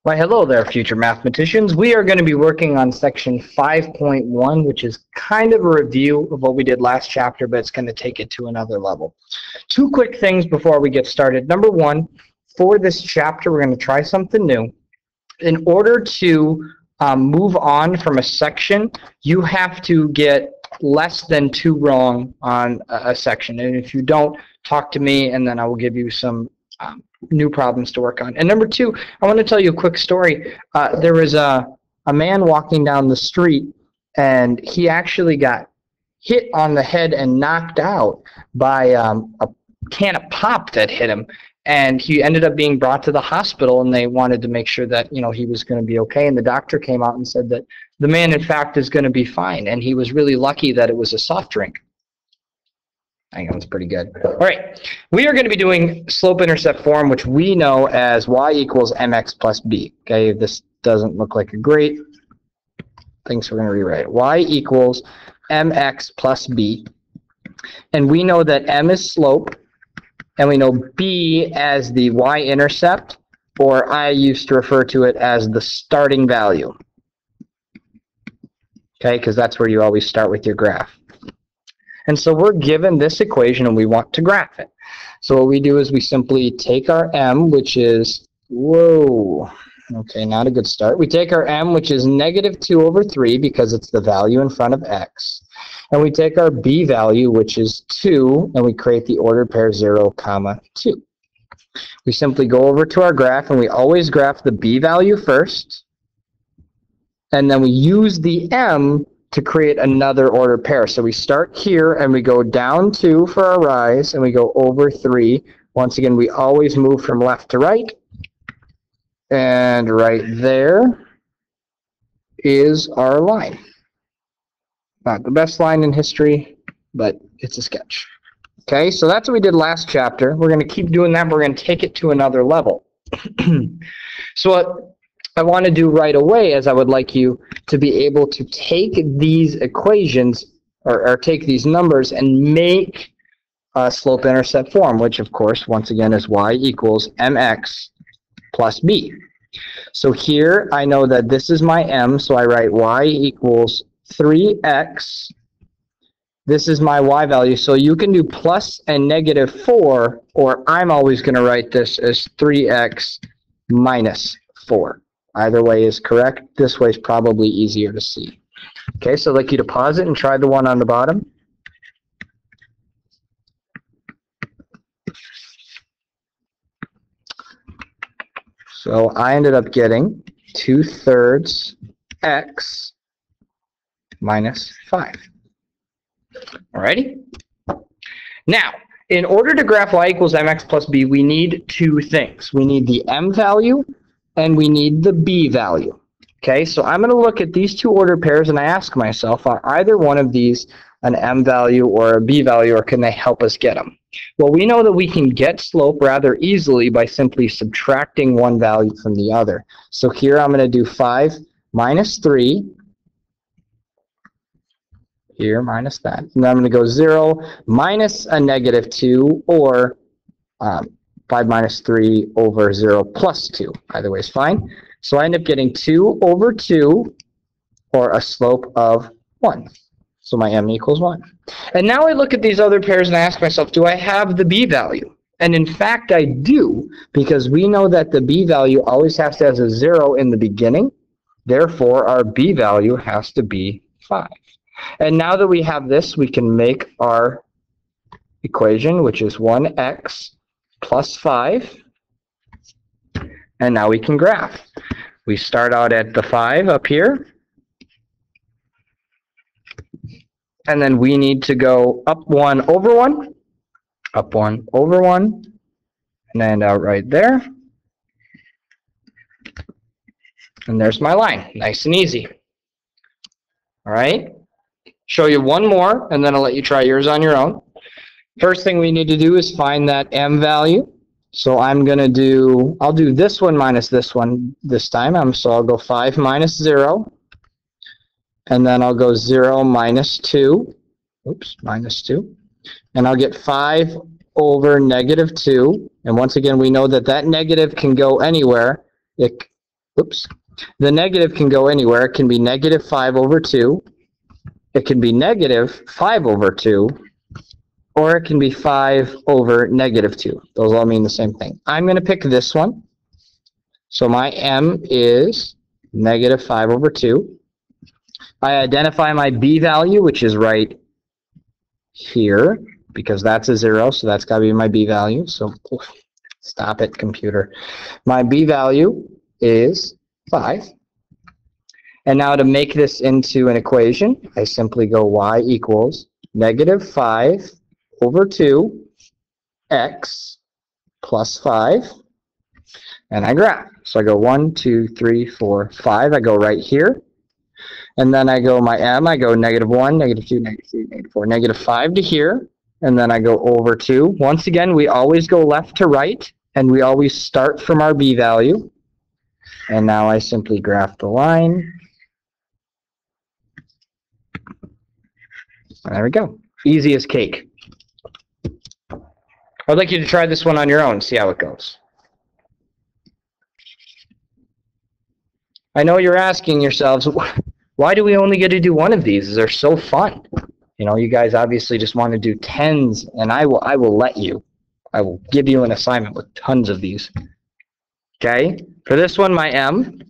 Why, hello there, future mathematicians. We are going to be working on section 5.1, which is kind of a review of what we did last chapter, but it's going to take it to another level. Two quick things before we get started. Number one, for this chapter, we're going to try something new. In order to move on from a section, you have to get less than 2 wrong on a section. And if you don't, talk to me, and then I will give you some new problems to work on. And number two, I want to tell you a quick story. There was a man walking down the street, and he actually got hit on the head and knocked out by a can of pop that hit him. And he ended up being brought to the hospital, and they wanted to make sure that, he was going to be okay. And the doctor came out and said that the man, in fact, is going to be fine. And he was really lucky that it was a soft drink. I think that's pretty good. All right, we are going to be doing slope-intercept form, which we know as y equals mx plus b. Okay, this doesn't look like a great thing, so we're going to rewrite it. Y equals mx plus b. And we know that m is slope, and we know b as the y-intercept, or I used to refer to it as the starting value. Okay, because that's where you always start with your graph. And so we're given this equation, and we want to graph it. So what we do is we simply take our m, which is, okay, not a good start. We take our m, which is -2/3, because it's the value in front of x. And we take our b value, which is 2, and we create the ordered pair 0, 2. We simply go over to our graph, and we always graph the b value first. And then we use the m to create another ordered pair. So we start here, and we go down 2 for our rise, and we go over 3. Once again, we always move from left to right. And right there is our line. Not the best line in history, but it's a sketch. Okay, so that's what we did last chapter. We're going to keep doing that. We're going to take it to another level. So what I want to do right away is I would like you to be able to take these equations or take these numbers and make a slope-intercept form, which of course, once again, is y equals mx plus b. So here I know that this is my m, so I write y equals 3x. This is my y value, so you can do plus and -4, or I'm always going to write this as 3x minus 4. Either way is correct. This way is probably easier to see. Okay, so I'd like you to pause it and try the one on the bottom. So I ended up getting 2/3 x minus 5. Alrighty? Now, in order to graph y equals mx plus b, we need two things. We need the m value, and we need the b value. Okay, so I'm going to look at these two ordered pairs, and I ask myself, are either one of these an m value or a b value, or can they help us get them? Well, we know that we can get slope rather easily by simply subtracting one value from the other. So here I'm going to do 5 minus 3. Here, minus that. And then I'm going to go 0 minus a -2, or 5 minus 3 over 0 plus 2. Either way is fine. So I end up getting 2/2, or a slope of 1. So my m equals 1. And now I look at these other pairs and I ask myself, do I have the b value? And in fact, I do, because we know that the b value always has to have a 0 in the beginning. Therefore, our b value has to be 5. And now that we have this, we can make our equation, which is 1x plus 5, and now we can graph. We start out at the 5 up here, and then we need to go up 1 over 1, up 1 over 1, and end out right there. And there's my line, nice and easy. All right, show you one more, and then I'll let you try yours on your own. First thing we need to do is find that m value. So I'm going to do, I'll do this one minus this one this time. So I'll go 5 minus 0. And then I'll go 0 minus 2. Oops, minus 2. And I'll get 5 over -2. And once again, we know that that negative can go anywhere. oops, the negative can go anywhere. It can be negative 5 over 2. It can be negative 5 over 2. Or it can be 5 over negative 2. Those all mean the same thing. I'm going to pick this one. So my m is negative 5 over 2. I identify my b value, which is right here, because that's a 0, so that's got to be my b value. So stop it, computer. My b value is 5. And now to make this into an equation, I simply go y equals negative 5 over 2 x plus 5, and I graph. So I go 1, 2, 3, 4, 5. I go right here. And then I go my m, I go negative 1, negative 2, negative 3, negative 4, negative 5 to here. And then I go over 2. Once again, we always go left to right, and we always start from our b value. And now I simply graph the line. And there we go. Easy as cake. I'd like you to try this one on your own, see how it goes. I know you're asking yourselves, why do we only get to do one of these? They're so fun. You know, you guys obviously just want to do tens, and I will let you. I will give you an assignment with tons of these. Okay? For this one, my m,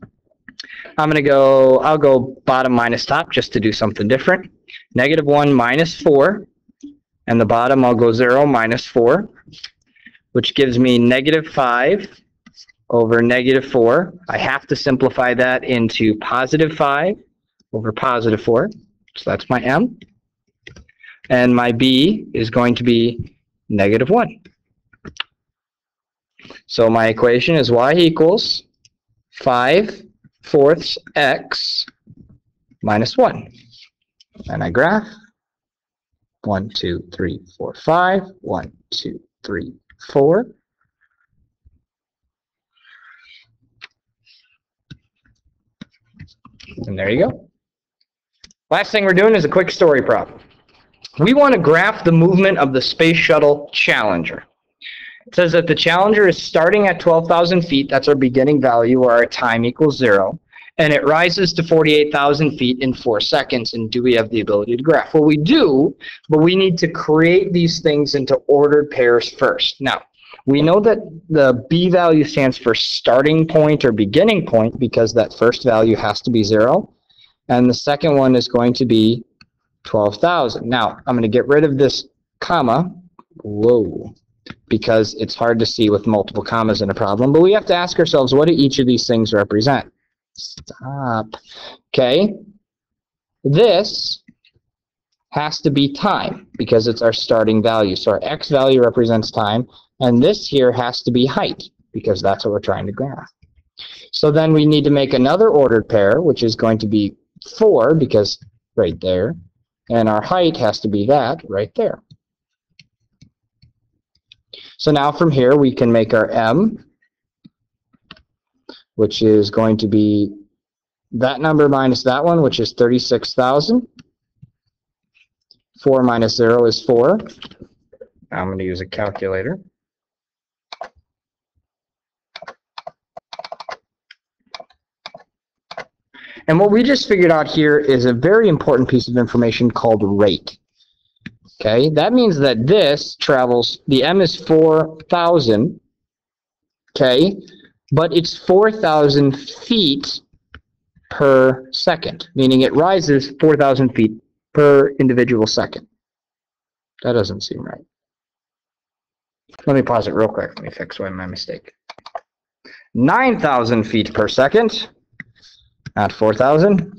I'll go bottom minus top just to do something different. Negative 1 minus 4, and the bottom I'll go 0 minus 4, which gives me negative 5 over negative 4. I have to simplify that into positive 5 over positive 4. So that's my m. And my b is going to be negative 1. So my equation is y equals 5/4 x minus 1. And I graph 1, 2, 3, 4, 5. 1, 2, 3, 4. And there you go. Last thing we're doing is a quick story problem. We want to graph the movement of the Space Shuttle Challenger. It says that the Challenger is starting at 12,000 feet. That's our beginning value, or our time equals 0. And it rises to 48,000 feet in 4 seconds. And do we have the ability to graph? Well, we do, but we need to create these things into ordered pairs first. Now, we know that the b value stands for starting point or beginning point because that first value has to be 0. And the second one is going to be 12,000. Now, I'm going to get rid of this comma. Whoa. Because it's hard to see with multiple commas in a problem. But we have to ask ourselves, what do each of these things represent? Stop. Okay. This has to be time because it's our starting value. So our x value represents time. And this here has to be height because that's what we're trying to graph. So then we need to make another ordered pair, which is going to be 4 because right there. And our height has to be that right there. So now from here we can make our m, which is going to be that number minus that one, which is 36,000. 4 minus 0 is 4. Now I'm going to use a calculator. And what we just figured out here is a very important piece of information called rate. Okay, that means that this travels, the m is 4,000, okay, but it's 4,000 feet per second, meaning it rises 4,000 feet per individual second. That doesn't seem right. Let me pause it real quick. Let me fix my mistake. 9,000 feet per second, not 4,000.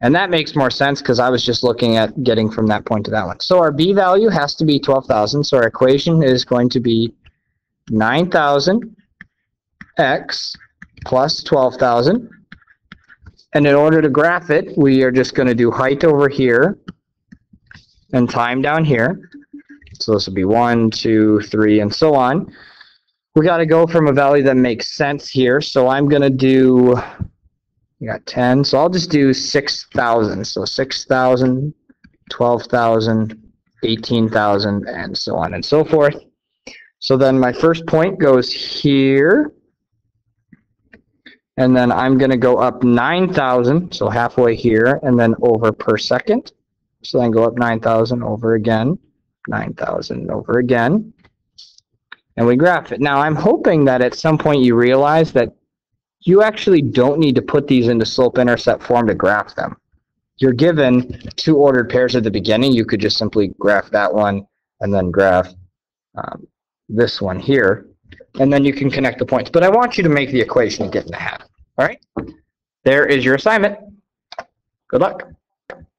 And that makes more sense because I was just looking at getting from that point to that one. So our b value has to be 12,000. So our equation is going to be 9,000 x plus 12,000. And in order to graph it, we are just going to do height over here and time down here. So this will be 1, 2, 3, and so on. We got to go from a value that makes sense here. So I'm going to do... We got 10, so I'll just do 6,000. So 6,000, 12,000, 18,000, and so on and so forth. So then my first point goes here. And then I'm going to go up 9,000, so halfway here, and then over per second. So then go up 9,000 over again, 9,000 over again, and we graph it. Now I'm hoping that at some point you realize that you actually don't need to put these into slope-intercept form to graph them. You're given two ordered pairs at the beginning. You could just simply graph that one and then graph this one here, and then you can connect the points. But I want you to make the equation and get in the habit. All right? There is your assignment. Good luck.